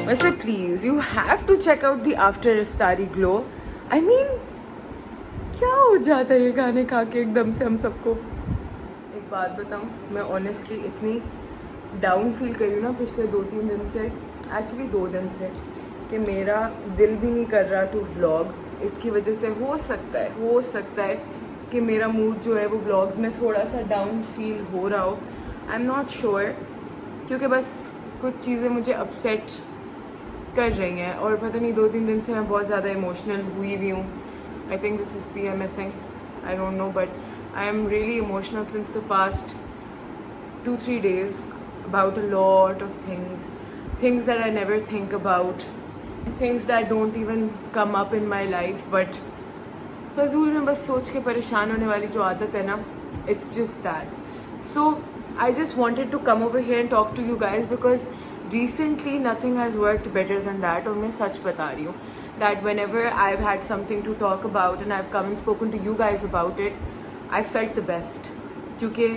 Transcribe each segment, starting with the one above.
वैसे please you have to check out the after इफ्तारी glow. I mean क्या हो जाता है ये खाने खा के एकदम से हम सबको. एक बात बताऊं, मैं ऑनेस्टली इतनी डाउन फील कर रही हूँ ना पिछले 2-3 दिन से, एक्चुअली 2 दिन से, कि मेरा दिल भी नहीं कर रहा टू व्लॉग. इसकी वजह से हो सकता है कि मेरा मूड जो है वो व्लॉग्स में थोड़ा सा डाउन फील हो रहा हो. आई एम नॉट श्योर, क्योंकि बस कुछ चीज़ें मुझे अपसेट कर रही हैं और पता नहीं 2-3 दिन से मैं बहुत ज़्यादा इमोशनल हुई भी हूँ. I think this is PMSing, I don't no, but I am really emotional since the past 2-3 days about a lot of things that I never think about, things that don't even come up in my life, but फजूल में बस सोच के परेशान होने वाली जो आदत है ना, it's just that. So I just wanted to come over here and talk to you guys because recently nothing has worked better than that. और मैं सच बता रही हूँ that whenever I've had something to talk about and I've come and spoken to you guys about it, I felt the best क्योंकि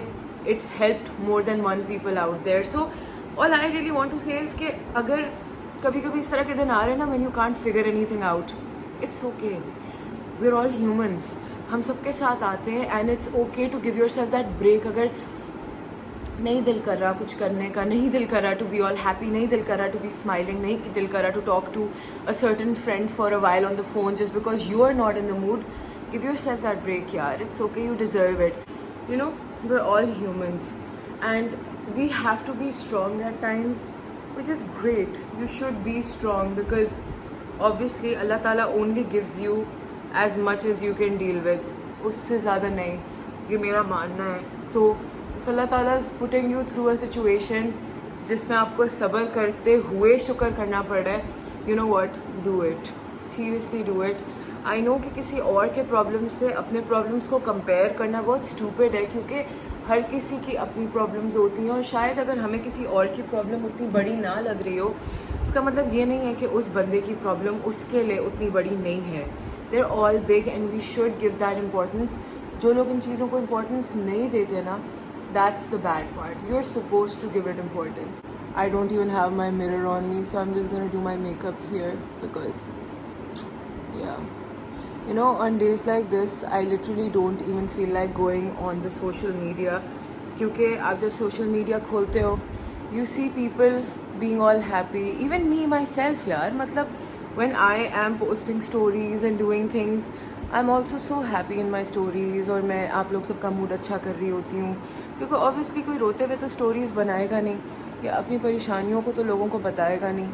it's helped more than one people out there. So all I really want to say is कि अगर कभी कभी इस तरह के दिन आ रहे हैं ना when you can't figure anything out, it's okay. We're all humans. हम सबके साथ आते हैं and it's okay to give yourself that break. अगर नहीं दिल कर रहा कुछ करने का, नहीं दिल कर रहा to be all happy, नहीं दिल कर रहा to be smiling, नहीं दिल कर रहा to talk to a certain friend for a while on the phone just because you are not in the mood, give yourself that break, yaar. It's okay, you deserve it. You know, we're all humans and we have to be strong at times, which is great. You should be strong because obviously Allah Ta'ala only gives you as much as you can deal with. उससे ज़्यादा नहीं, ये मेरा मानना है. So if Allah Ta'ala is putting you through a situation जिसमें आपको सब्र करते हुए शुक्र करना पड़ रहा है, you know what, do it. Seriously do it. I know कि किसी और के प्रॉब्लम से अपने प्रॉब्लम्स को कंपेयर करना बहुत स्टूपिड है क्योंकि हर किसी की अपनी प्रॉब्लम्स होती हैं और शायद अगर हमें किसी और की प्रॉब्लम उतनी बड़ी ना लग रही हो, इसका मतलब ये नहीं है कि उस बंदे की प्रॉब्लम उसके लिए उतनी बड़ी नहीं है. They're all big and we should give that importance. जो लोग इन चीज़ों को importance नहीं देते ना, that's the bad part. You're supposed to give it importance. I don't even have my mirror on me, so I'm just gonna do my makeup here because, yeah. You know, on days like this, I literally don't even feel like going on the social media. क्योंकि आप जब social media खोलते हो, you see people being all happy. Even me myself, यार, मतलब when I am posting stories and doing things, I'm also so happy in my stories और मैं आप लोग सबका मूड अच्छा कर रही होती हूँ क्योंकि obviously कोई रोते हुए तो stories बनाएगा नहीं या अपनी परेशानियों को तो लोगों को बताएगा नहीं.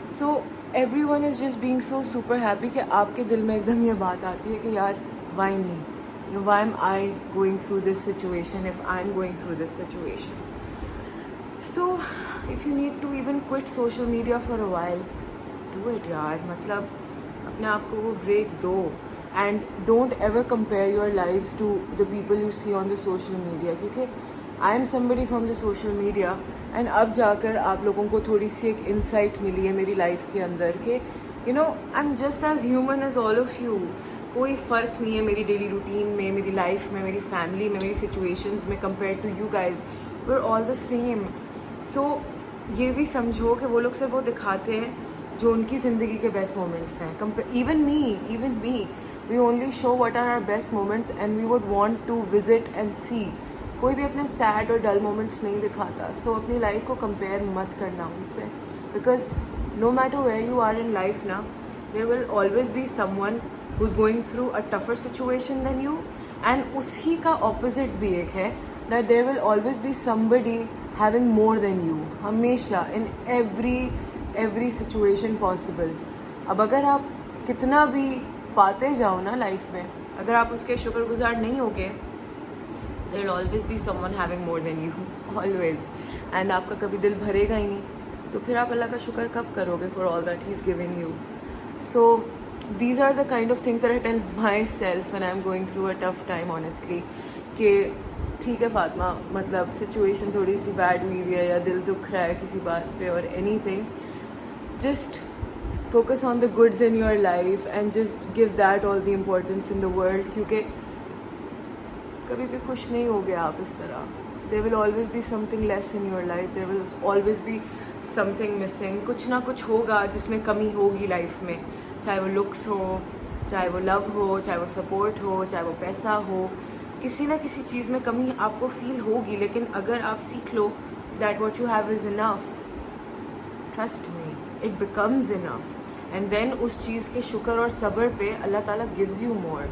So everyone is just being so super happy कि आपके दिल में एकदम ये बात आती है कि यार why me? You know, why am I going through this situation if I'm going through this situation? So if you need to even quit social media for a while, do it यार. मतलब अपने आप को वो break दो and don't ever compare your lives to the people you see on the social media क्योंकि I am somebody from the social media and अब जाकर आप लोगों को थोड़ी सी एक insight मिली है मेरी लाइफ के अंदर कि you know I'm just as human as all of you. कोई फ़र्क नहीं है मेरी डेली रूटीन में, मेरी लाइफ में, मेरी फैमिली में, मेरी सिचुएशंस में compared to you guys. We're all the same. So ये भी समझो कि वो लोग सिर्फ वो दिखाते हैं जो उनकी ज़िंदगी के बेस्ट मोमेंट्स हैं. Even me, we only show what are our best moments and we would want to visit and see. कोई भी अपने सैड और डल मोमेंट्स नहीं दिखाता. So अपनी लाइफ को कंपेयर मत करना उनसे because no matter where you are in life ना, there will always be someone who's going through a tougher situation than you and उसी का opposite भी एक है that there will always be somebody having more than you. हमेशा in every situation possible. अब अगर आप कितना भी पाते जाओ ना लाइफ में, अगर आप उसके शुक्रगुजार नहीं होगे, there will always be someone having more than you, always. And आपका कभी दिल भरेगा ही नहीं, तो फिर आप अल्लाह का शुक्र कब करोगे for all that he's given you? So these are the kind of things that I tell myself when I'm going through a tough time, honestly. कि ठीक है फातिमा, मतलब सिचुएशन थोड़ी सी बैड हुई हुई है या दिल दुख रहा है किसी बात पे और anything, just focus on the goods in your life and just give that all the importance in the world क्योंकि कभी भी खुश नहीं होगे आप इस तरह. There will always be something less in your life. There will always be something missing, कुछ ना कुछ होगा जिसमें कमी होगी लाइफ में, चाहे वो लुक्स हो, चाहे वो लव हो, चाहे वो सपोर्ट हो, चाहे वो पैसा हो, किसी ना किसी चीज़ में कमी आपको फील होगी। लेकिन अगर आप सीख लो that what you have is enough, trust me it becomes enough, and then उस चीज़ के शुक्र और सब्र पे अल्लाह ताला गिव्स यू मोर।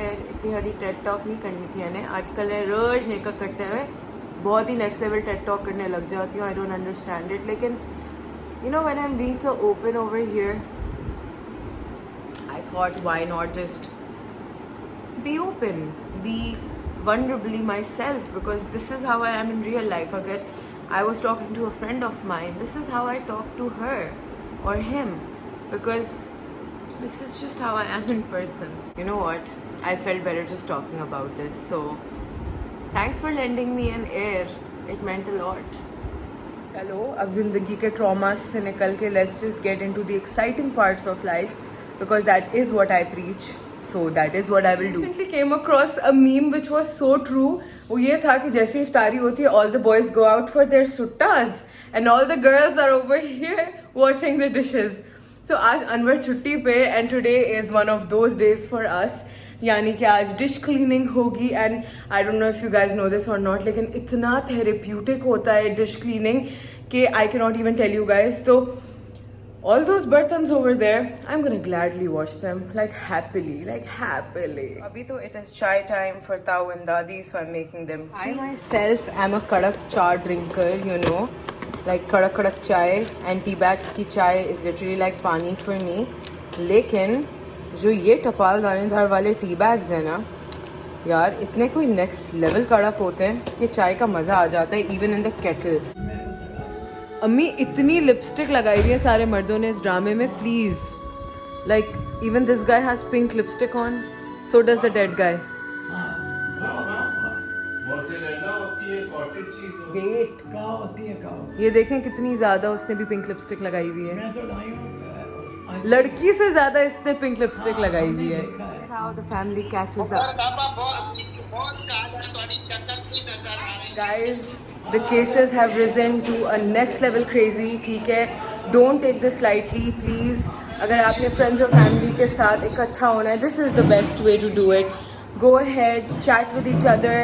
इतनी बड़ी टेड टॉक नहीं करनी थी मैंने आजकल, रोज मेकअप करते हुए बहुत ही नेक्स्ट लेवल टेड टॉक करने लग जाती हूँ। आई डोंट अंडरस्टैंड इट, लेकिन you know when I am being so open over here, I thought why not just be open, be vulnerably myself, because this is how I am in real life. Agar I was talking to a friend of mine, this is how I talk to her or him, because this is just how I am in person. You know what, I felt better just talking about this, so thanks for lending me an ear, it meant a lot. चलो अब जिंदगी के traumas से निकल के let's just get into the exciting parts of life, because that is what I preach. So that is what I will do. Recently came across a meme which was so true. वो ये था कि जैसे इफ्तारी होती है, all the boys go out for their suttas and all the girls are over here washing the dishes. So आज अनवर छुट्टी पे and today is one of those days for us. यानी कि आज डिश क्लीनिंग होगी, and I don't know if you guys know this और not, लेकिन इतना थेरेप्यूटिक होता है डिश क्लीनिंग कि I can not even tell you guys. तो all those buttons over there, I'm gonna gladly wash them, like happily. Abhi to it is chai time for Tao and Dadi, so I'm making them tea. I myself am a kadak cha drinker, you know, like kadak chai, and tea bags ki chai is literally like pani for me. लेकिन जो ये टपाल दानेदार वाले tea bags हैं ना यार, इतने कोई नेक्स्ट लेवल कड़क होते हैं कि चाय का मज़ा आ जाता है इवन इन द केटल. अम्मी इतनी लिपस्टिक लगाई हुई है सारे मर्दों ने इस ड्रामे में, please. Like even this guy has pink lipstick on, so does the dead guy. Wait, ये देखें कितनी ज्यादा उसने भी पिंक लिपस्टिक लगाई हुई है. लड़की से ज्यादा इसने पिंक लिपस्टिक लगाई हुई है. How the family catches up. Guys, the cases have risen to a next level crazy. ठीक है, don't take this lightly, please. अगर आपने friends और family के साथ इकट्ठा होना है, this is the best way to do it. Go ahead, chat with each other.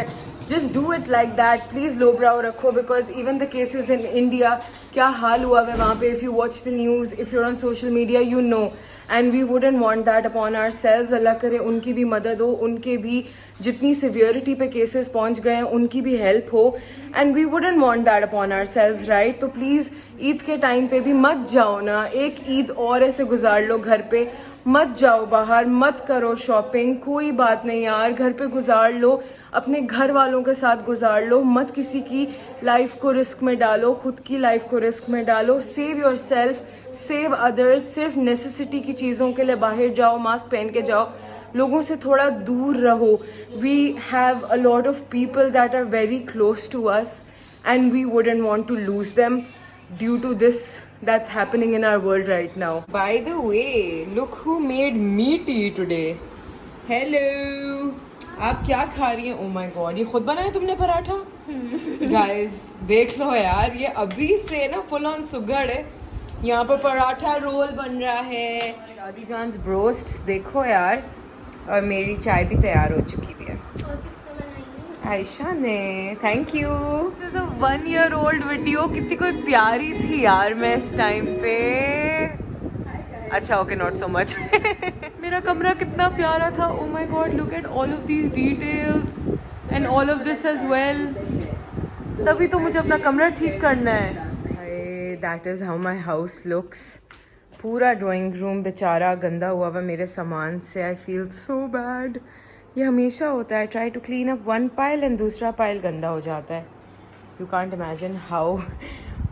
Just do it like that. Please low brow रखो, because even the cases in India, क्या हाल हुआ है वहाँ पे. If you watch the news, if you're on social media, you know. And we wouldn't want that upon ourselves. अल्लाह करे उनकी भी मदद हो, उनके भी जितनी severity पे cases पहुँच गए हैं उनकी भी help हो. And we wouldn't want that upon ourselves, right? तो please ईद के टाइम पे भी मत जाओ ना, एक ईद और ऐसे गुजार लो घर पे, मत जाओ बाहर, मत करो शॉपिंग, कोई बात नहीं यार, घर पे गुजार लो, अपने घर वालों के साथ गुजार लो, मत किसी की लाइफ को रिस्क में डालो, खुद की लाइफ को रिस्क में डालो. Save your self, save others. सिर्फ नेसेसिटी की चीज़ों के लिए बाहर जाओ, मास्क पहन के जाओ, लोगों से थोड़ा दूर रहो. We have a lot of people that are very close to us and we wouldn't want to lose them due to this that's happening in our world right now. By the way, look who made me tea today. Hello. आप क्या खा रही हैं? Oh my god, ये खुद बनाया तुमने paratha? Guys, देख लो यार, ये अभी से ना full on सुगड़ है. यहाँ पर पराठा रोल बन रहा है. दादी जान's ब्रोस्ट्स देखो यार, और मेरी चाय भी तैयार हो चुकी है. आयशा ने, thank you. This is a 1 year old video. कितनी कोई प्यारी थी यार मैं इस टाइम पे. अच्छा ओके, नॉट सो मच. मेरा कमरा कितना प्यारा था. Oh my god, look at all of these details and all of this as well. तभी तो मुझे अपना कमरा ठीक करना है. That is how my house looks. पूरा ड्राइंग रूम बेचारा गंदा हुआ हुआ मेरे सामान से. I feel so bad. ये हमेशा होता है. Try to clean up one pile एंड दूसरा पाइल गंदा हो जाता है. You can't imagine how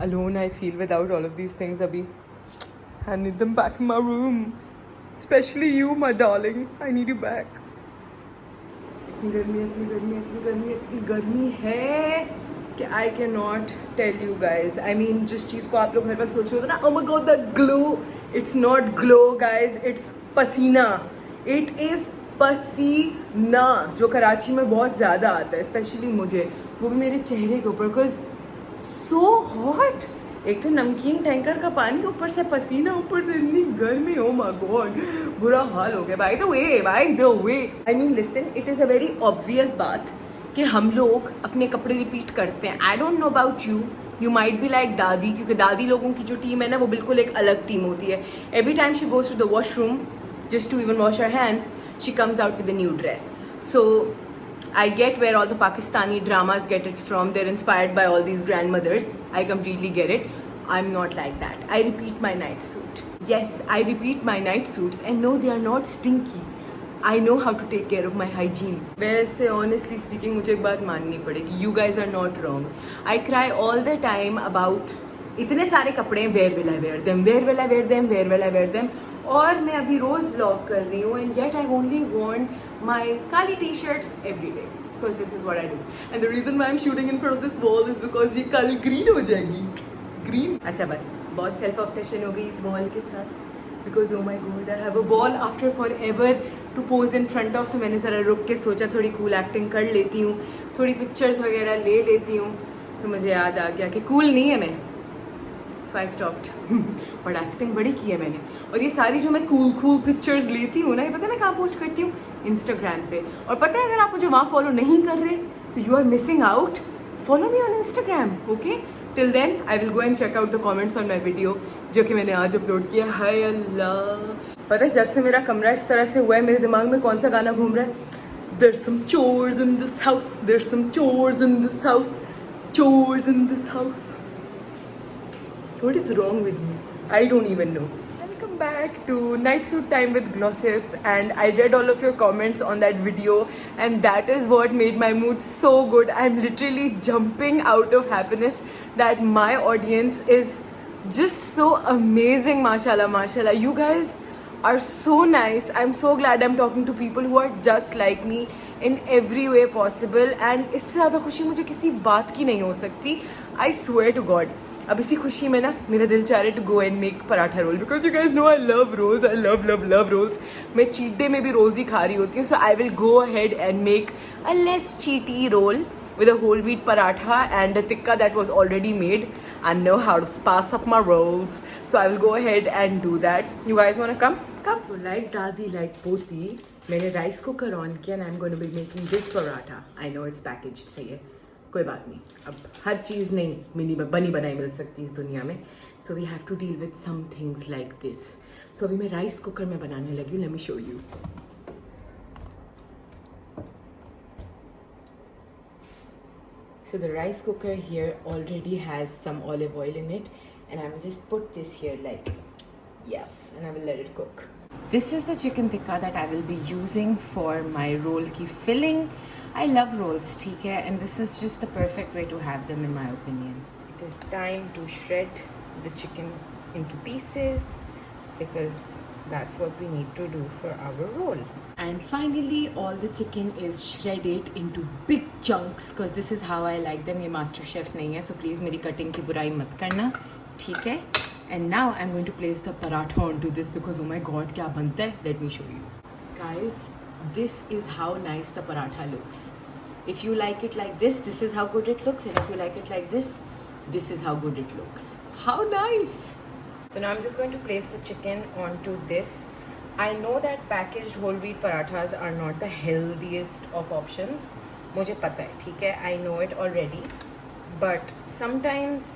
alone I feel without all of these things. अभी I need them back in my room, especially you my darling. I need you back. इतनी गर्मी, इतनी गर्मी, इतनी गर्मी, इतनी गर्मी है कि I can not tell you guys. I mean जिस चीज़ को आप लोग हर वक्त सोच रहे हो ना, oh my god the glow, it's not glow guys, it's पसीना. it is पसीना, जो कराची में बहुत ज़्यादा आता है, स्पेशली मुझे, वो भी मेरे चेहरे के ऊपर, बिकॉज सो हॉट. एक तो नमकीन टैंकर का पानी, ऊपर से पसीना, ऊपर से इतनी गर्मी, ओ माय गॉड, बुरा हाल हो गया। Bye the way I mean listen, it is a very obvious बात कि हम लोग अपने कपड़े रिपीट करते हैं। आई don't know about you might be like दादी, क्योंकि दादी लोगों की जो टीम है ना वो बिल्कुल एक अलग टीम होती है। Every time she goes to the washroom just to even wash her hands, she comes out with a new dress. So I get where all the Pakistani dramas get it from. They're inspired by all these grandmothers. I completely get it. I'm not like that. I repeat my night suit. Yes, I repeat my night suits, and no, they are not stinky. I know how to take care of my hygiene. वैसे honestly speaking मुझे एक बात माननी पड़ेगी. You guys are not wrong. I cry all the time about इतने सारे कपड़े, where will I wear them? Where will I wear them? Where will I wear them? और मैं अभी रोज व्लॉग कर रही हूँ, and yet I only want my काली T shirts every day, because this is what I do. And the reason I am shooting in front of this wall is because ये कल green हो जाएगी। Green, अच्छा बस बहुत self obsession हो गई इस वॉल के साथ, because oh my god I have a wall after forever to pose in front of. तो मैंने ज़रा रुक के सोचा थोड़ी कूल एक्टिंग कर लेती हूँ, थोड़ी पिक्चर्स वगैरह ले लेती हूँ। तो मुझे याद आ गया कि कूल नहीं है मैं, I stopped. बट एक्टिंग बड़ी की है मैंने। और ये सारी जो मैं कूल पिक्चर्स लेती हूँ ना, ये पता है मैं कहाँ पोस्ट करती हूँ? इंस्टाग्राम पे। और पता है अगर आप मुझे वहाँ फॉलो नहीं कर रहे तो you are missing out. Follow me on Instagram, okay? Till then I will go and check out the comments on my video जो कि मैंने आज अपलोड किया। हाय अल्लाह, पता है जब से मेरा कमरा इस तरह से हुआ है मेरे दिमाग में कौन सा गाना घूम रहा है? There's some chores in this house, there's some chores in this house, chores in this house. What is wrong with me? I don't even know. Welcome back to Night Suit Time with Glossips, and I read all of your comments on that video, and that is what made my mood so good. I'm literally jumping out of happiness that my audience is just so amazing. Mashallah, mashallah. You guys are so nice. I'm so glad I'm talking to people who are just like me in every way possible, and इससे ज़्यादा खुशी मुझे किसी बात की नहीं हो सकती. I swear to God. अब इसी खुशी में ना मेरा दिल चाह रहा है to go and make paratha roll, because you guys know I love rolls, I love rolls. मैं चीट डे में भी रोल्स ही खा रही होती हूँ. So I will go ahead and make a less cheaty roll with a whole wheat paratha and a tikka that was already made. I know how to spice up my rolls, so I will go ahead and do that. You guys want to come? So like dadi, like poti, मैंने rice cooker on किया and I'm going to be making this paratha. I know it's packaged, सही है, कोई बात नहीं. अब हर चीज़ नहीं मिली बनी बनाई मिल सकती इस दुनिया में. So we have to deal with some things like this. So अभी मैं राइस कुकर में बनाने लगी हूँ. Let me show you. So the rice cooker here already has some olive oil in it, and I will just put this here like, yes, and I will let it cook. This is the chicken tikka that I will be using for my roll ki filling. I love rolls, theek hai, and this is just the perfect way to have them in my opinion. It is time to shred the chicken into pieces because that's what we need to do for our roll. And finally all the chicken is shredded into big chunks because this is how I like them. ये master chef नहीं है, so please मेरी cutting की बुराई मत करना, ठीक है? And now I'm going to place the paratha onto this because oh my god क्या बनता है? Let me show you. Guys, this is how nice the paratha looks. If you like it like this, this is how good it looks, and if you like it like this, this is how good it looks. How nice! So now I'm just going to place the chicken onto this. I know that packaged whole wheat parathas are not the healthiest of options. मुझे पता है, ठीक है? I know it already. But sometimes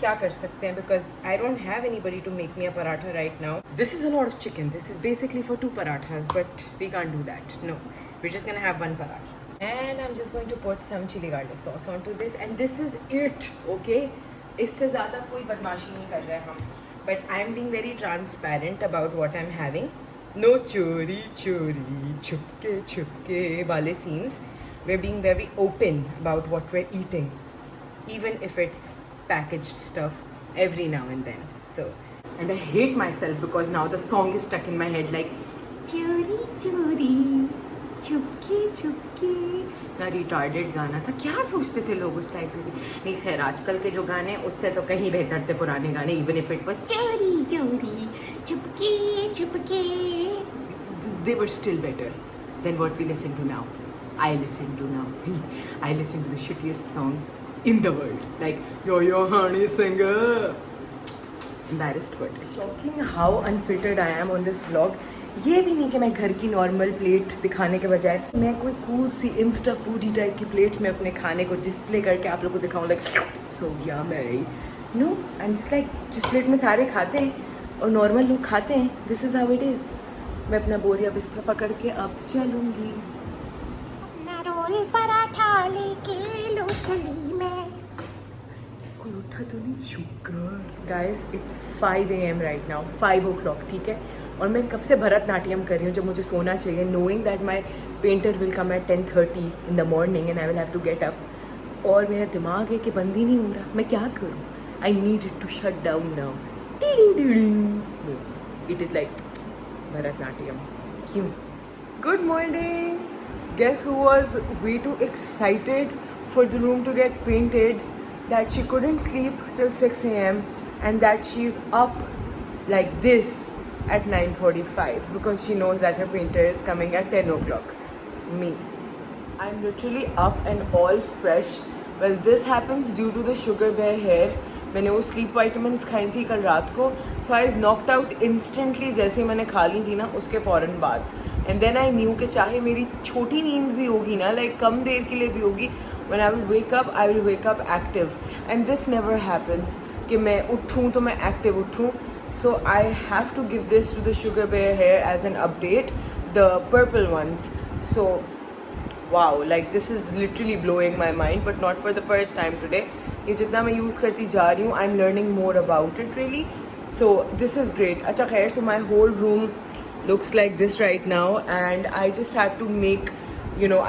क्या कर सकते हैं? Because I don't have anybody to make me a paratha right now. This is a lot of chicken. This is basically for 2 parathas, but we can't do that. No, we're just gonna have 1 paratha. And I'm just going to put some chili garlic sauce onto this, and this is it. Okay? इससे ज़्यादा कोई बदमाशी नहीं कर रहे हैं हम. But I'm being very transparent about what I'm having. No chori chori, chupke chupke wale scenes. We're being very open about what we're eating, even if it's packaged stuff every now and then. So, and I hate myself because now the song is stuck in my head like chori chori, chupke chupke. ना retarded गाना था, क्या सोचते थे लोग उस type में भी. नहीं खैर, आजकल के जो गाने उससे तो कहीं बेहतर थे पुराने गाने. इवन इफ इट वाज चोरी चोरी Chupke Chupke, they were still better than what we listen to now. I listen to the shittiest songs in the world. Like, yo honey singer. Embarrassed but shocking how unfiltered I am on this vlog. ये भी नहीं कि मैं घर की normal plate दिखाने के बजाय मैं कोई कूल सी इंस्टा फूडी टाइप की प्लेट में अपने खाने को डिस्प्ले करके आप लोगों को दिखाऊं like so yummy. No I am just like जिस प्लेट में सारे खाते हैं और नॉर्मल लोग खाते हैं, this is how it is. मैं अपना बोरिया बिस्तर पकड़ के अब चलूँगी. रोल पराठा लेके लो चली मैं. कोई उठा तो नहीं? Sugar. Guys it's 5 AM right now, 5 o'clock. ठीक है, और मैं कब से भरतनाट्यम कर रही हूँ जब मुझे सोना चाहिए, knowing that my painter will come at 10:30 in the morning and I will have to get up. और मेरा दिमाग है कि बंद ही नहीं हो रहा. मैं क्या करूँ? I need it to shut down now. No, it is like Bharatanatyam. क्यों? Good morning. Guess who was way too excited for the room to get painted that she couldn't sleep till 6 AM and that she's up like this at 9:45 because she knows that her painter is coming at 10 o'clock. Me. I'm literally up and all fresh. Well, this happens due to the sugar bear hair. मैंने वो sleep vitamins खाई थी कल रात को, सो आई knocked out instantly जैसे ही मैंने खा ली थी ना उसके फ़ौरन बाद. एंड देन आई न्यू कि चाहे मेरी छोटी नींद भी होगी ना, लाइक कम देर के लिए भी होगी, when I will wake up active. And this never happens कि मैं उठूँ तो मैं एक्टिव उठूँ. So I have to give this to the sugar bear hair as an update, the purple ones. So wow, like this is literally blowing my mind, but not for the first time today. ये जितना मैं use करती जा रही हूँ, I'm learning more about it really. So this is great. अच्छा खैर, so my whole room looks like this right now, and I just have to make,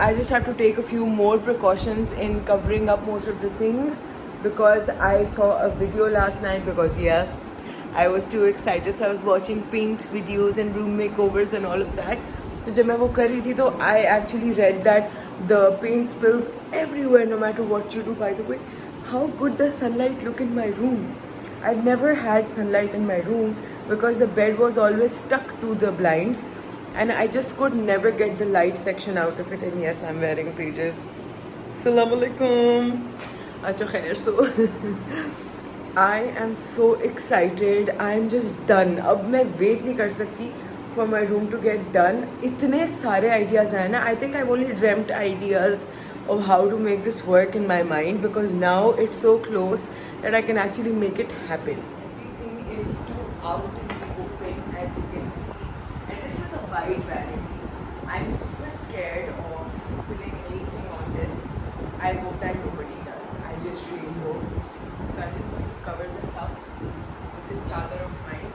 I just have to take a few more precautions in covering up most of the things because I saw a video last night because yes, I was too excited. So I was watching paint videos and room makeovers and all of that. तो जब मैं वो कर रही थी तो I actually read that the paint spills everywhere no matter what you do. By the way, how good the sunlight look in my room. I never had sunlight in my room because the bed was always stuck to the blinds and I just could never get the light section out of it. And yes, I'm wearing pages. Assalamu alaikum. Acha khair. So I am so excited. I'm just done. अब मैं wait नहीं कर सकती for my room to get done. इतने सारे ideas हैं ना. I think I've only dreamt ideas of how to make this work in my mind because now it's so close that I can actually make it happen. Everything is too out in the open, as you can see. And this is a wide vanity. I'm super scared of spilling anything on this. I hope that nobody does. I just really hope. So I'm just going to cover this up with this chadar of mine.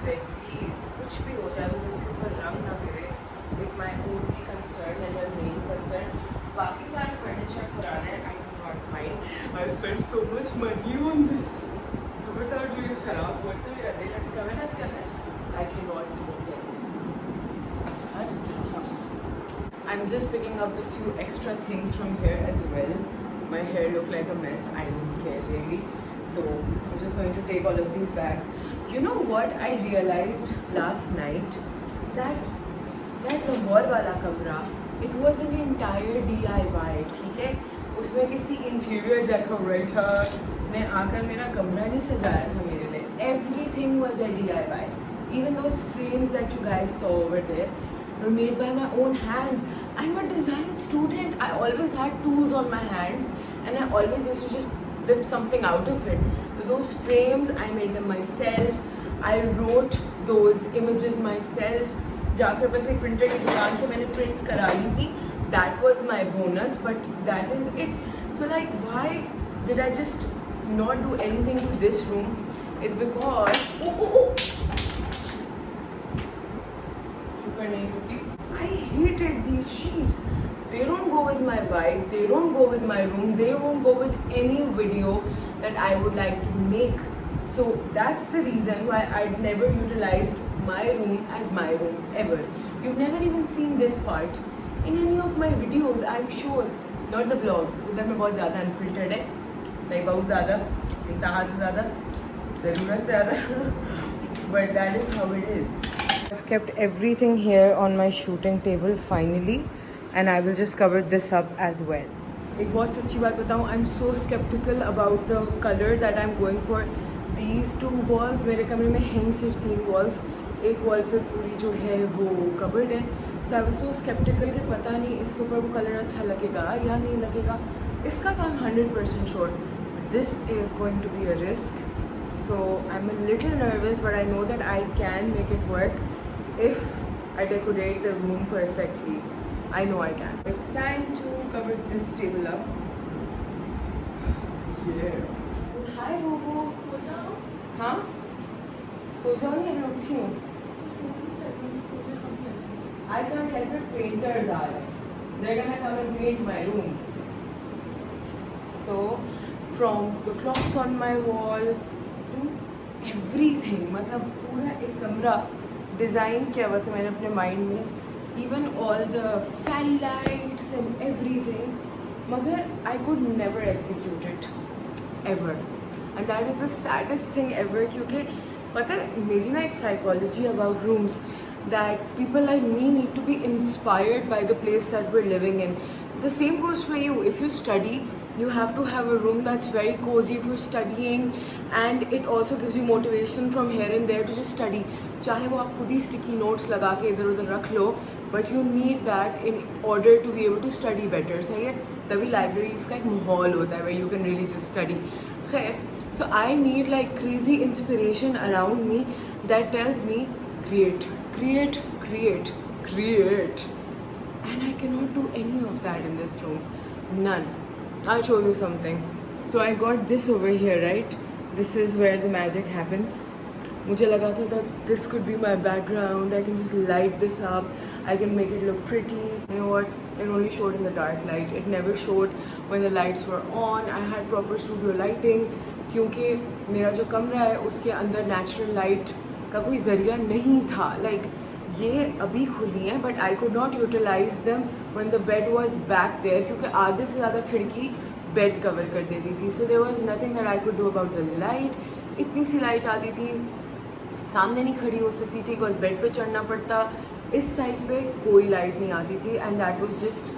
Like please, कुछ भी हो जाए बस इसके ऊपर रंग ना गिरे. Is my only concern and my main concern. बाकी सारे furniture पुराने हैं. I do not mind. I've spent so much money on this. खबरदार जो ये खराब हुआ तो मेरा दिल अटका है ना इसके अंदर. I cannot even tell you. I'm just picking up the few extra things from here as well. My hair look like a mess. I don't care really. So I'm just going to take all of these bags. You know what I realized last night? That Lahore वाला कमरा, it was an entire DIY. ठीक है, उसमें किसी interior decorator ने आकर मेरा कमरा नहीं सजाया था मेरे लिए. Everything was a DIY. Even those frames that you guys saw over there were made by my own hand. I'm a design student. I always had tools on my hands and I always used to just whip something out of it. So those frames, I made them myself. I wrote those images myself. जाकर बस एक printer की दुकान से मैंने print करा ली थी. That was my bonus, but that is it. So like, why did I just not do anything to this room? Is because I hated these sheets. They don't go with my vibe. They don't go with my room. They won't go with any video that I would like to make. So that's the reason why I'd never utilized my room as my room ever. You've never even seen this part in any of my videos, I'm sure. Not the vlogs. उधर मैं बहुत ज़्यादा unfiltered है. नहीं बहुत ज़्यादा. इंतहा से ज़्यादा. ज़रूरत से ज़्यादा. But that is how it is. I've kept everything here on my shooting table finally, and I will just cover this up as well. एक बहुत सच्ची बात बताऊँ, I am so sceptical about the colour that I am going for. These 2 walls, मेरे कमरे में हैं सिर्फ 3 वॉल्स. एक वॉल पे पूरी जो है वो कवर्ड है. सो आई वाज सो स्केप्टिकल कि पता नहीं इसके ऊपर वो कलर अच्छा लगेगा या नहीं लगेगा. इसका तो I am 100% sure. This is going to be a risk. So I'm a little nervous, but I know that I can make it work if I decorate the room perfectly. I know I can. It's time to cover this table up. Yeah. Hi, Bobo. हाँ? सो जाओ नहीं, मैं उठी हूँ. I can't help it. Painters are. They're gonna come and paint my room. So from the clocks on my wall. Everything, मतलब पूरा एक कमरा डिज़ाइन किया हुआ था मैंने अपने माइंड में. Even all the fairy lights and everything, मगर I could never execute it ever. And that is the saddest thing ever. क्योंकि पता है मेरी ना एक psychology about rooms that people like me need to be inspired by the place that we are living in. The same goes for you. If you study, you have to have a room that's very cozy for studying, and it also gives you motivation from here and there to just study. चाहे वो आप खुद ही sticky notes लगा के इधर उधर रख लो, but you need that in order to be able to study better. सही है? तभी libraries का एक माहौल होता है where you can really just study. खैर, so I need like crazy inspiration around me that tells me create, create, create, create. And I cannot do any of that in this room. None. I'll show you something. So I got this over here, right? This is where the magic happens. मुझे लगा था that this could be my background. I can just light this up. I can make it look pretty. You know what? It only showed in the dark light. It never showed when the lights were on. I had proper studio lighting. क्योंकि मेरा जो कमरा है उसके अंदर natural light का कोई ज़रिया नहीं था. Like ये अभी खुली हैं, but I could not utilise them when the bed was back there, क्योंकि आधे से ज़्यादा खिड़की बेड कवर कर देती थी. So there was nothing that I could do about the light. इतनी सी लाइट आती थी, सामने नहीं खड़ी हो सकती थी बिकॉज बेड पे चढ़ना पड़ता. इस साइड पे कोई लाइट नहीं आती थी, and that was just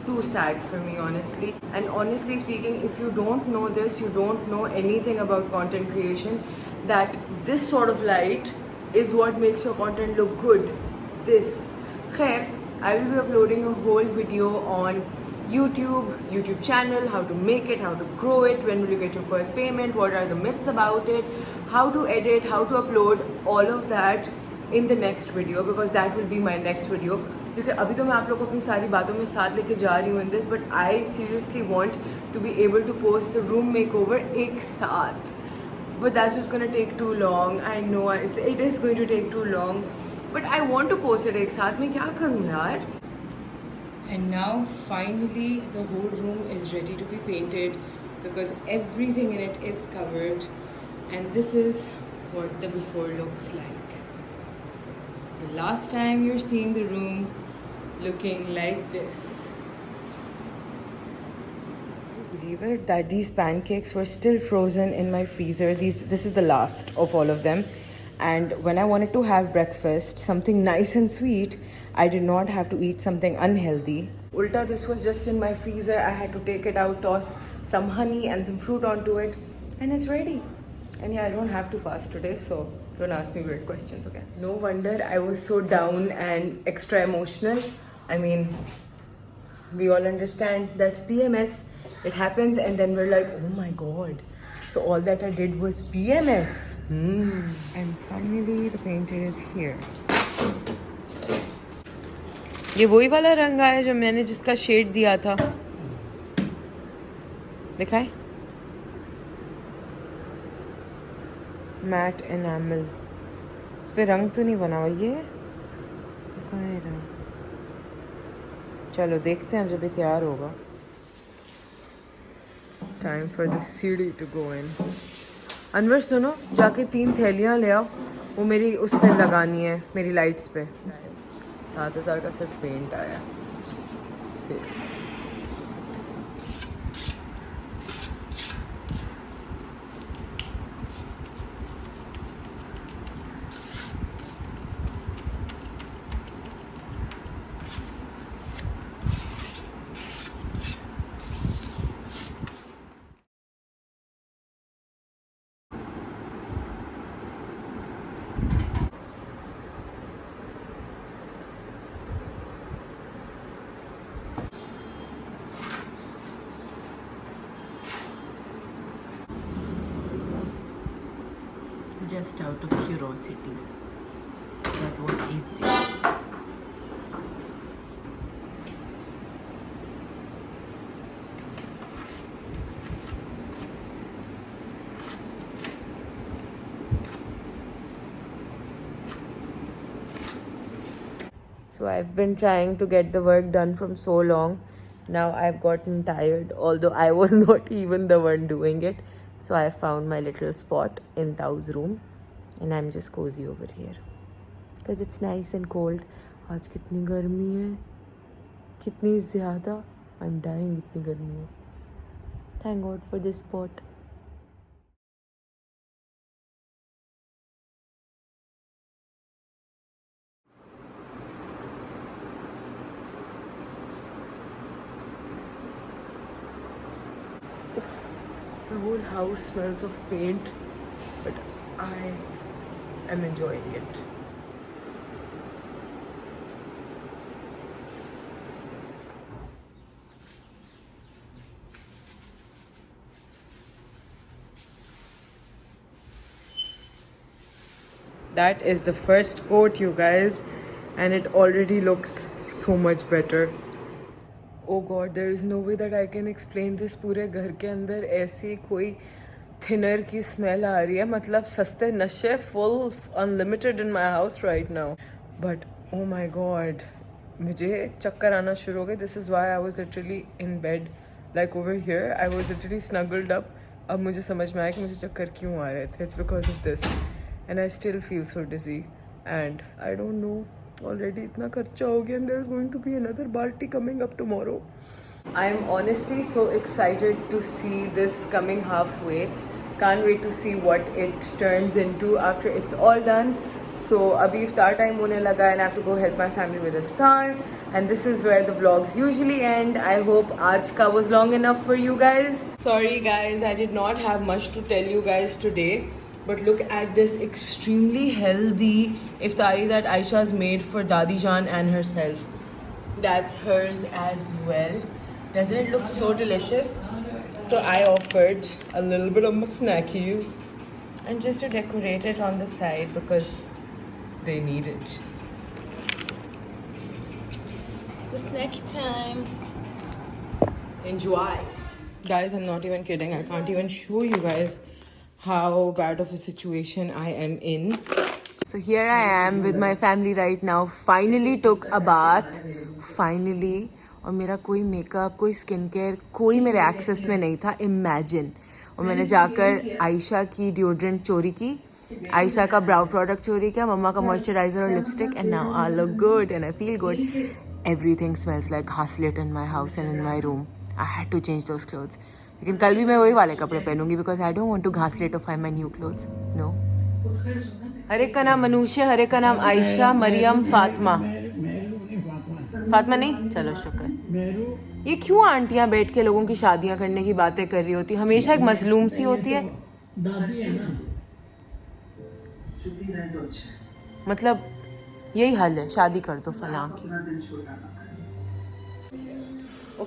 too sad for me, honestly. And honestly speaking, if you don't know this, you don't know anything about content creation, that this sort of light is what makes your content look good. This. Khair, I will be uploading a whole video on YouTube channel, how to make it, how to grow it, when will you get your first payment, what are the myths about it, how to edit, how to upload, all of that in the next video, because that will be my next video. क्योंकि अभी तो मैं आप लोगों को अपनी सारी बातों में साथ लेके जा रही हूँ in this, but I seriously want to be able to post the room makeover एक साथ. But that's just gonna take too long. I know it is going to take too long, but I want to post it एक साथ. मैं क्या करूँ यार? And now finally the whole room is ready to be painted because everything in it is covered, and this is what the before looks like. The last time you're seeing the room looking like this. Believe it that these pancakes were still frozen in my freezer. This is the last of all of them, and when I wanted to have breakfast, something nice and sweet, I did not have to eat something unhealthy. Ulta, this was just in my freezer. I had to take it out, toss some honey and some fruit onto it, and it's ready. And yeah, I don't have to fast today, so don't ask me weird questions, okay? No wonder I was so down and extra emotional. I mean, we all understand that's PMS. It happens, and then we're like, oh my god. So all that I did was PMS. And finally the paint is here. ये वही वाला रंग आया जो मैंने जिसका shade दिया था, दिखाए, मैट एनामल. इस पे रंग तो नहीं बना हुआ ये, दिखाए रंग. चलो देखते हैं जब ये तैयार होगा. टाइम फॉर द सीढ़ी टू गो इन. अनवर सुनो, जाके 3 थैलियाँ ले आओ, वो मेरी उस पर लगानी है, मेरी लाइट्स पे. 7,000 का सिर्फ पेंट आया, सिर्फ. just out of curiosity that what is this. So I've been trying to get the work done from so long. Now I've gotten tired, although I was not even the one doing it. So I found my little spot in Tao's room and I'm just cozy over here because it's nice and cold. आज कितनी गर्मी है, कितनी ज़्यादा. I'm dying, इतनी गर्मी है. Thank God for this spot. The whole house smells of paint, but I am enjoying it. That is the first coat, you guys, and it already looks so much better. Oh God, there is no way that I can explain this. पूरे घर के अंदर ऐसी कोई thinner की smell आ रही है, मतलब सस्ते नशे full unlimited in my house right now. But oh my God, मुझे चक्कर आना शुरू हो गए. This is why I was literally in bed, like over here. I was literally snuggled up. अब मुझे समझ में आया कि मुझे चक्कर क्यों आ रहे थे. It's because of this, and I still feel so dizzy, and I don't know. Already इतना खर्चा हो गया and there's going to be another party coming up tomorrow. I'm honestly so excited to see this coming halfway. Can't wait to see what it turns into after it's all done. So abhi iftar time hone laga and I have to go help my family with iftar, and this is where the vlogs usually end. I hope aaj ka was long enough for you guys. Sorry guys, I did not have much to tell you guys today. But look at this extremely healthy iftari that Aisha's made for Dadi Jaan and herself. That's hers as well. Doesn't it look so delicious? So I offered a little bit of my snackies and just to decorate it on the side because they need it. The snacky time. Enjoy. Guys, I'm not even kidding. I can't even show you guys how bad of a situation I am in. So here I am with my family right now. Finally took a bath. Finally. और मेरा कोई makeup, कोई skin care, कोई मेरे access में नहीं था. Imagine. और मैंने जाकर आयशा की डिओड्रेंट चोरी की, आयशा का ब्राउ प्रोडक्ट चोरी किया, मम्मा का मॉइस्चराइजर और lipstick, and now I look good and I feel good. Everything smells like ghaslet in my house and in my room. I had to change those clothes. लेकिन कल भी मैं वही वाले कपड़े पहनूंगी because I don't want to ghasletify my new clothes. No. हर एक का नाम मनुष्य, हर एक का नाम आयशा, मरियम, फातिमा. फातिमा नहीं, चलो शुक्र. ये क्यों आंटियां बैठ के लोगों की शादियां करने की बातें कर रही होती, हमेशा एक मजलूम सी होती है. मतलब यही हल है, शादी कर दो फलां की.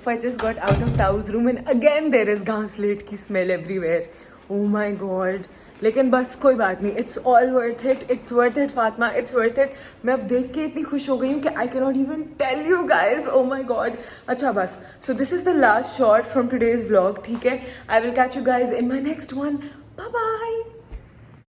I just got out of Tao's room and again there is घासलेट की smell everywhere. Oh my God. लेकिन बस कोई बात नहीं. It's all worth it. It's worth it, Fatma. It's worth it. मैं अब देख के इतनी खुश हो गई हूँ कि I cannot even tell you guys. Oh my God. अच्छा बस. So this is the last shot from today's vlog. ठीक है. I will catch you guys in my next one. Bye bye.